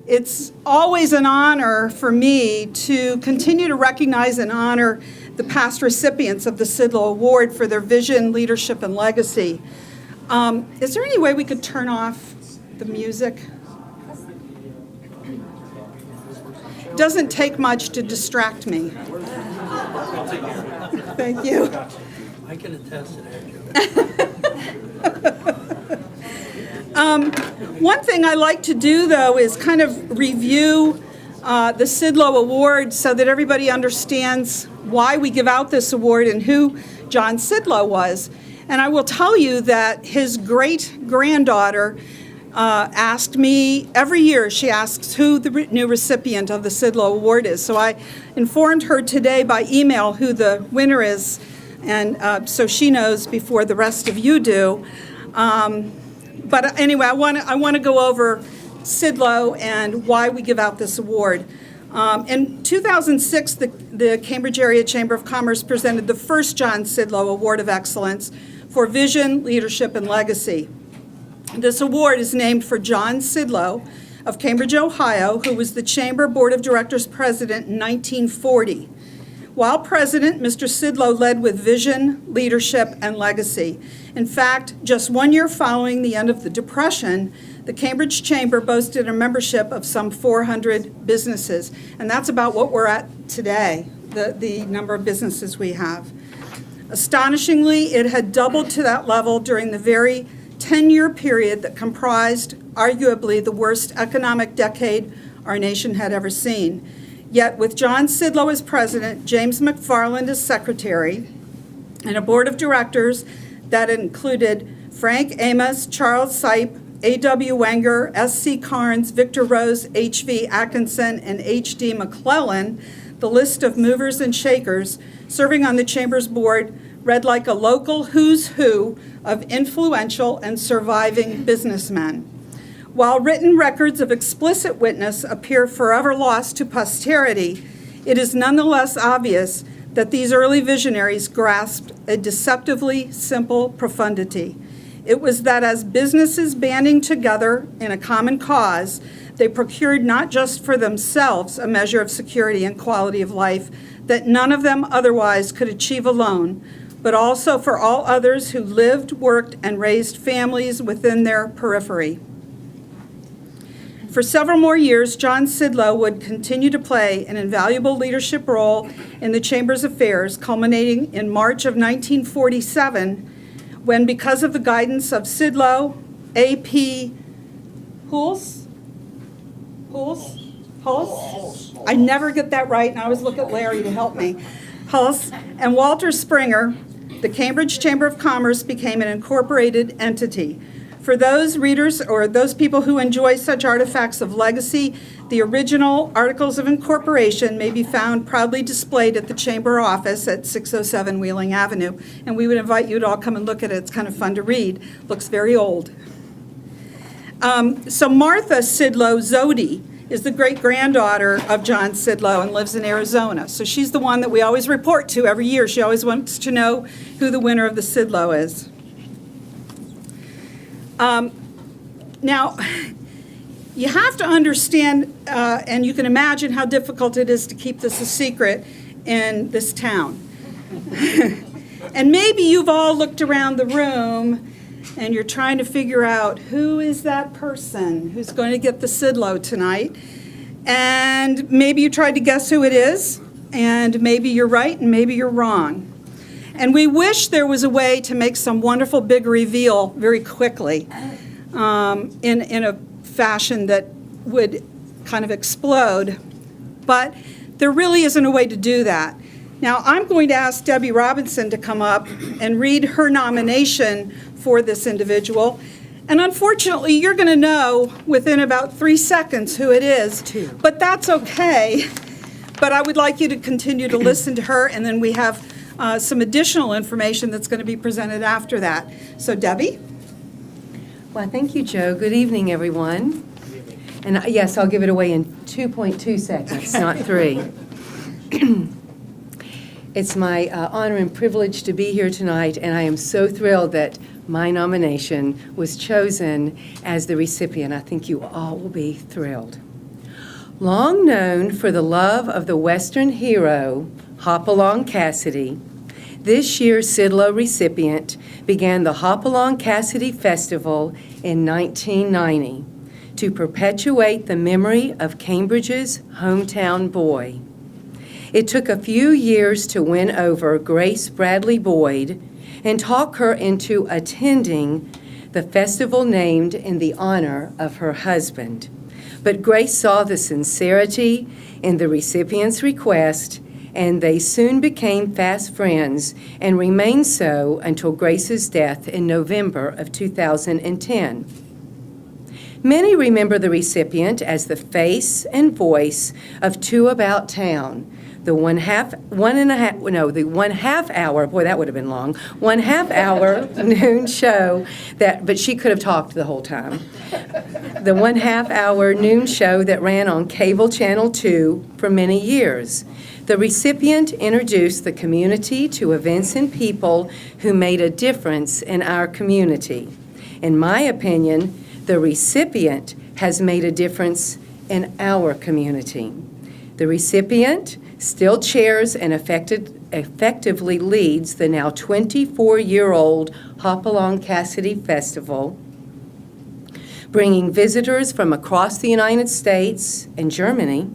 It's always an honor for me to continue to recognize and honor the past recipients of the Sidlo Award for their vision, leadership, and legacy. Is there any way we could turn off the music? It doesn't take much to distract me. Thank you. I can attest to that, Joe. One thing I like to do, though, is kind of review the Sidlo Award so that everybody understands why we give out this award and who John Sidlo was. And I will tell you that his great-granddaughter asked me, every year she asks who the new recipient of the Sidlo Award is. So I informed her today by email who the winner is, and so she knows before the rest of you do. But anyway, I want to go over Sidlo and why we give out this award. In 2006, the Cambridge Area Chamber of Commerce presented the first John Sidlo Award of Excellence for Vision, Leadership, and Legacy. This award is named for John Sidlo of Cambridge, Ohio, who was the Chamber Board of Directors president in 1940. While president, Mr. Sidlo led with vision, leadership, and legacy. In fact, just 1 year following the end of the Depression, the Cambridge Chamber boasted a membership of some 400 businesses, and that's about what we're at today, the number of businesses we have. Astonishingly, it had doubled to that level during the very 10-year period that comprised arguably the worst economic decade our nation had ever seen. Yet with John Sidlo as president, James McFarland as secretary, and a board of directors that included Frank Amos, Charles Sipe, A.W. Wenger, S.C. Carnes, Victor Rose, H.V. Atkinson, and H.D. McClellan, the list of movers and shakers serving on the Chamber's board read like a local who's who of influential and surviving businessmen. While written records of explicit witness appear forever lost to posterity, it is nonetheless obvious that these early visionaries grasped a deceptively simple profundity. It was that as businesses banding together in a common cause, they procured not just for themselves a measure of security and quality of life that none of them otherwise could achieve alone, but also for all others who lived, worked, and raised families within their periphery. For several more years, John Sidlo would continue to play an invaluable leadership role in the Chamber's affairs, culminating in March of 1947, when, because of the guidance of Sidlo, A.P. Hulse? I never get that right, and I always look at Larry to help me. Hulse and Walter Springer, the Cambridge Chamber of Commerce became an incorporated entity. For those readers or those people who enjoy such artifacts of legacy, the original Articles of Incorporation may be found proudly displayed at the Chamber office at 607 Wheeling Avenue. And we would invite you to all come and look at it. It's kind of fun to read. Looks very old. So Martha Sidlo Zodi is the great-granddaughter of John Sidlo and lives in Arizona. So she's the one that we always report to every year. She always wants to know who the winner of the Sidlo is. Now, you have to understand, and you can imagine how difficult it is to keep this a secret in this town. And maybe you've all looked around the room and you're trying to figure out who is that person who's going to get the Sidlo tonight. And maybe you tried to guess who it is, and maybe you're right and maybe you're wrong. And we wish there was a way to make some wonderful big reveal very quickly in a fashion that would kind of explode. But there really isn't a way to do that. Now, I'm going to ask Debbie Robinson to come up and read her nomination for this individual. And unfortunately, you're going to know within about 3 seconds who it is. But that's okay. But I would like you to continue to listen to her, and then we have some additional information that's going to be presented after that. So, Debbie? Well, thank you, Joe. Good evening, everyone. And yes, I'll give it away in 2.2 seconds, not 3. It's my honor and privilege to be here tonight, and I am so thrilled that my nomination was chosen as the recipient. I think you all will be thrilled. Long known for the love of the Western hero, Hopalong Cassidy, this year's Sidlo recipient began the Hopalong Cassidy Festival in 1990 to perpetuate the memory of Cambridge's hometown boy. It took a few years to win over Grace Bradley Boyd and talk her into attending the festival named in the honor of her husband. But Grace saw the sincerity in the recipient's request, and they soon became fast friends and remained so until Grace's death in November of 2010. Many remember the recipient as the face and voice of Two About Town, the one half hour, boy, that would have been long, 1/2 hour noon show but she could have talked the whole time. The 1/2 hour noon show that ran on cable channel 2 for many years. The recipient introduced the community to events and people who made a difference in our community. In my opinion, the recipient has made a difference in our community. The recipient still chairs and effectively leads the now 24-year-old Hopalong Cassidy Festival, bringing visitors from across the United States and Germany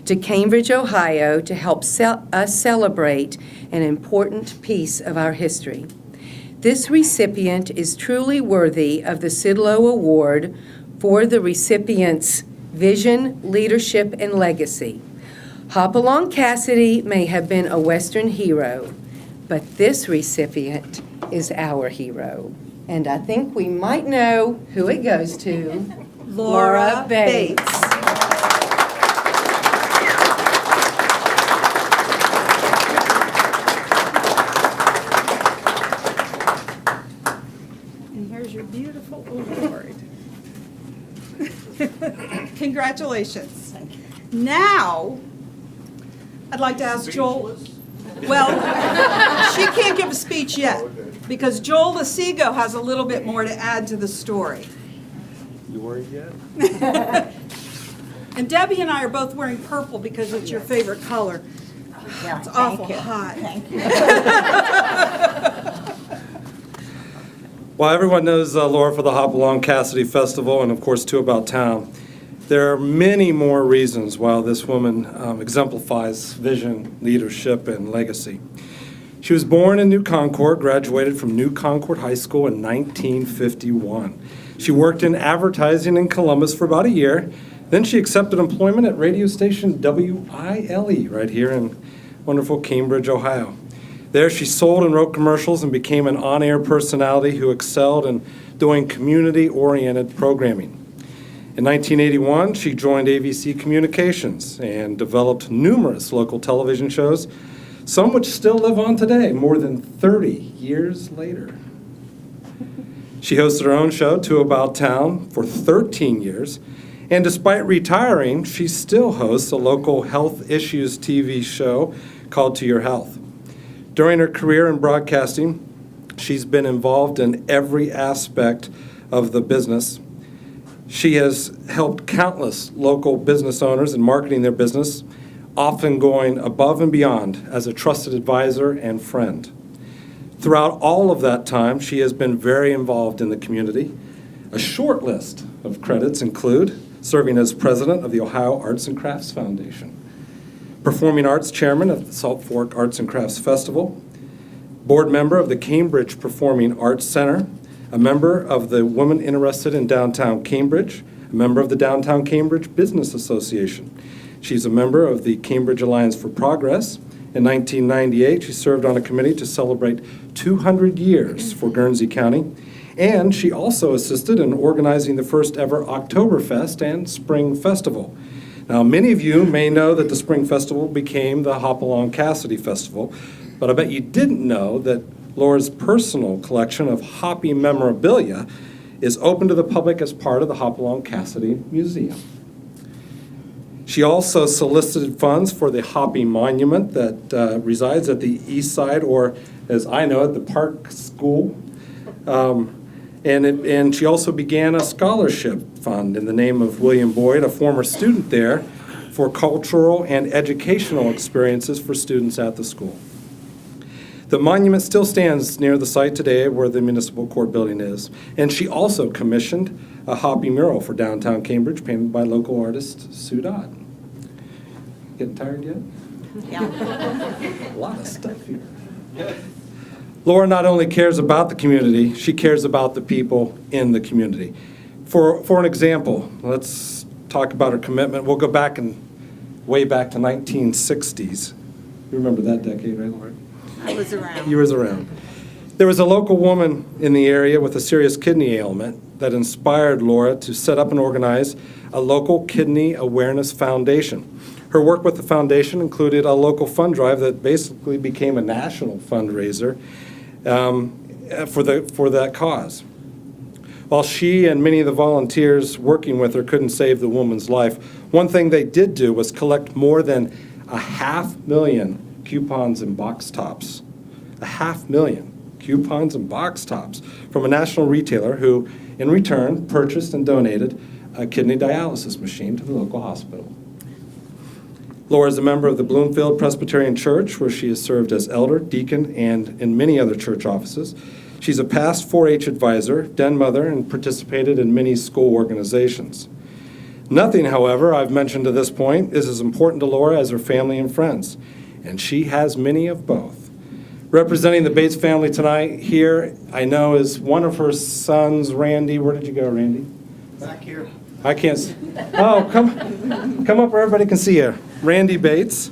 to Cambridge, Ohio, to help us celebrate an important piece of our history. This recipient is truly worthy of the Sidlo Award for the recipient's vision, leadership, and legacy. Hopalong Cassidy may have been a Western hero, but this recipient is our hero. And I think we might know who it goes to. Laura Bates. And here's your beautiful award. Congratulations. Thank you. Now, I'd like to ask Joel. Well, she can't give a speech yet because Joel Lasigo has a little bit more to add to the story. You worried yet? And Debbie and I are both wearing purple because it's your favorite color. Yeah, It's awful thank you. hot. Thank you. Well, everyone knows Laura for the Hopalong Cassidy Festival and, of course, Two About Town. There are many more reasons why this woman exemplifies vision, leadership, and legacy. She was born in New Concord, graduated from New Concord High School in 1951. She worked in advertising in Columbus for about a year. Then she accepted employment at radio station WILE right here in wonderful Cambridge, Ohio. There she sold and wrote commercials and became an on-air personality who excelled in doing community-oriented programming. In 1981, she joined AVC Communications and developed numerous local television shows, some which still live on today, more than 30 years later. She hosted her own show, Two About Town, for 13 years, and despite retiring, she still hosts a local health issues TV show called To Your Health. During her career in broadcasting, she's been involved in every aspect of the business. She has helped countless local business owners in marketing their business, often going above and beyond as a trusted advisor and friend. Throughout all of that time, she has been very involved in the community. A short list of credits include serving as president of the Ohio Arts and Crafts Foundation, performing arts chairman of the Salt Fork Arts and Crafts Festival, board member of the Cambridge Performing Arts Center, a member of the Women Interested in Downtown Cambridge, a member of the Downtown Cambridge Business Association. She's a member of the Cambridge Alliance for Progress. In 1998, she served on a committee to celebrate 200 years for Guernsey County, and she also assisted in organizing the first ever Oktoberfest and Spring Festival. Now, many of you may know that the Spring Festival became the Hopalong Cassidy Festival, but I bet you didn't know that Laura's personal collection of Hoppy memorabilia is open to the public as part of the Hopalong Cassidy Museum. She also solicited funds for the Hoppy Monument that resides at the East Side, or as I know it, the Park School. And she also began a scholarship fund in the name of William Boyd, a former student there, for cultural and educational experiences for students at the school. The monument still stands near the site today where the municipal court building is, and she also commissioned a Hoppy mural for downtown Cambridge painted by local artist Sue Dodd. Getting tired yet? Yeah. A lot of stuff here. Laura not only cares about the community, she cares about the people in the community. For an example, let's talk about her commitment. We'll go back way back to 1960s. You remember that decade, right, Laura? I was around. You was around. There was a local woman in the area with a serious kidney ailment that inspired Laura to set up and organize a local kidney awareness foundation. Her work with the foundation included a local fund drive that basically became a national fundraiser for that cause. While she and many of the volunteers working with her couldn't save the woman's life, one thing they did do was collect more than 500,000 coupons and box tops. 500,000 coupons and box tops from a national retailer who, in return, purchased and donated a kidney dialysis machine to the local hospital. Laura is a member of the Bloomfield Presbyterian Church, where she has served as elder, deacon, and in many other church offices. She's a past 4-H advisor, den mother, and participated in many school organizations. Nothing, however, I've mentioned to this point is as important to Laura as her family and friends, and she has many of both. Representing the Bates family tonight here, I know, is one of her sons, Randy. Where did you go, Randy? Back here. I can't see. Oh, come up where everybody can see you. Randy Bates.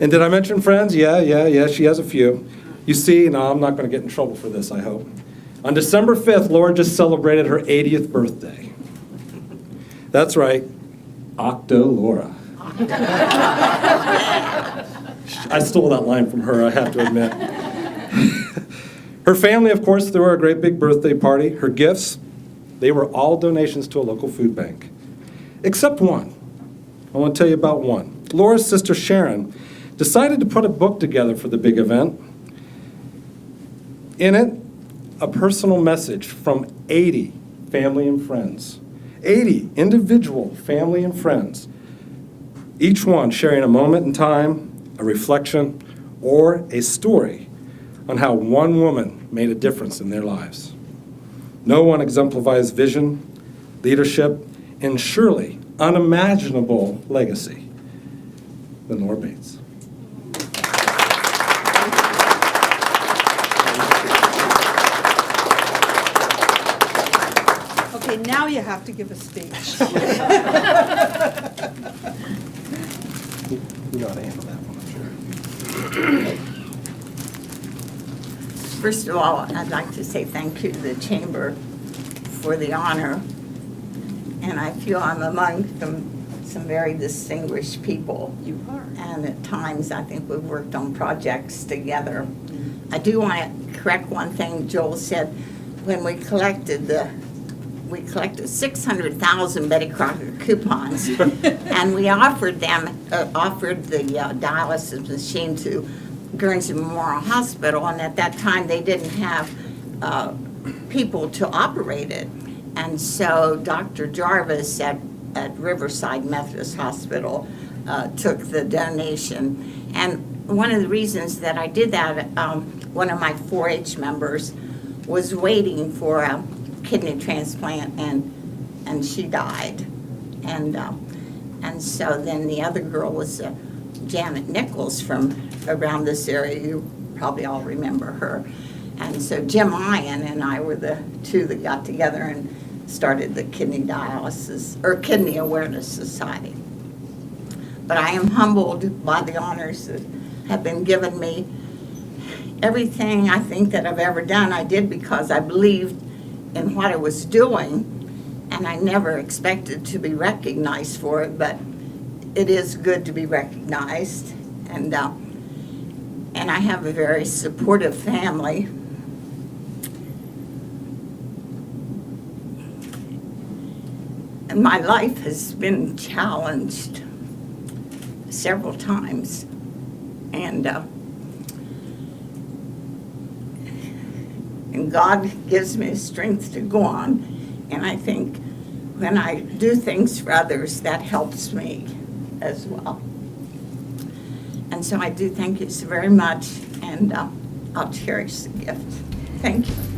And did I mention friends? Yeah, she has a few. You see, no, I'm not going to get in trouble for this, I hope. On December 5th, Laura just celebrated her 80th birthday. That's right, Octo Laura. I stole that line from her, I have to admit. Her family, of course, threw her a great big birthday party. Her gifts, they were all donations to a local food bank. Except one. I want to tell you about one. Laura's sister Sharon decided to put a book together for the big event. In it, a personal message from 80 family and friends. 80 individual family and friends. Each one sharing a moment in time, a reflection, or a story on how one woman made a difference in their lives. No one exemplifies vision, leadership, and surely unimaginable legacy than Laura Bates. Okay, now you have to give a speech. You know how to handle that one, I'm sure. First of all, I'd like to say thank you to the Chamber for the honor. And I feel I'm among some very distinguished people. You are. And at times, I think we've worked on projects together. I do want to correct one thing Joel said. When we collected 600,000 Betty Crocker coupons, and we offered the dialysis machine to Guernsey Memorial Hospital, and at that time they didn't have people to operate it. And so Dr. Jarvis at Riverside Methodist Hospital took the donation. And one of the reasons that I did that, one of my 4-H members was waiting for a kidney transplant, and she died. And so then the other girl was Janet Nichols from around this area. You probably all remember her. And so Jim Ian and I were the two that got together and started the Kidney Dialysis, or Kidney Awareness Society. But I am humbled by the honors that have been given me. Everything I think that I've ever done, I did because I believed in what I was doing, and I never expected to be recognized for it, but it is good to be recognized. And I have a very supportive family. And my life has been challenged several times. And God gives me strength to go on. And I think when I do things for others, that helps me as well. And so I do thank you so very much, and I'll cherish the gift. Thank you.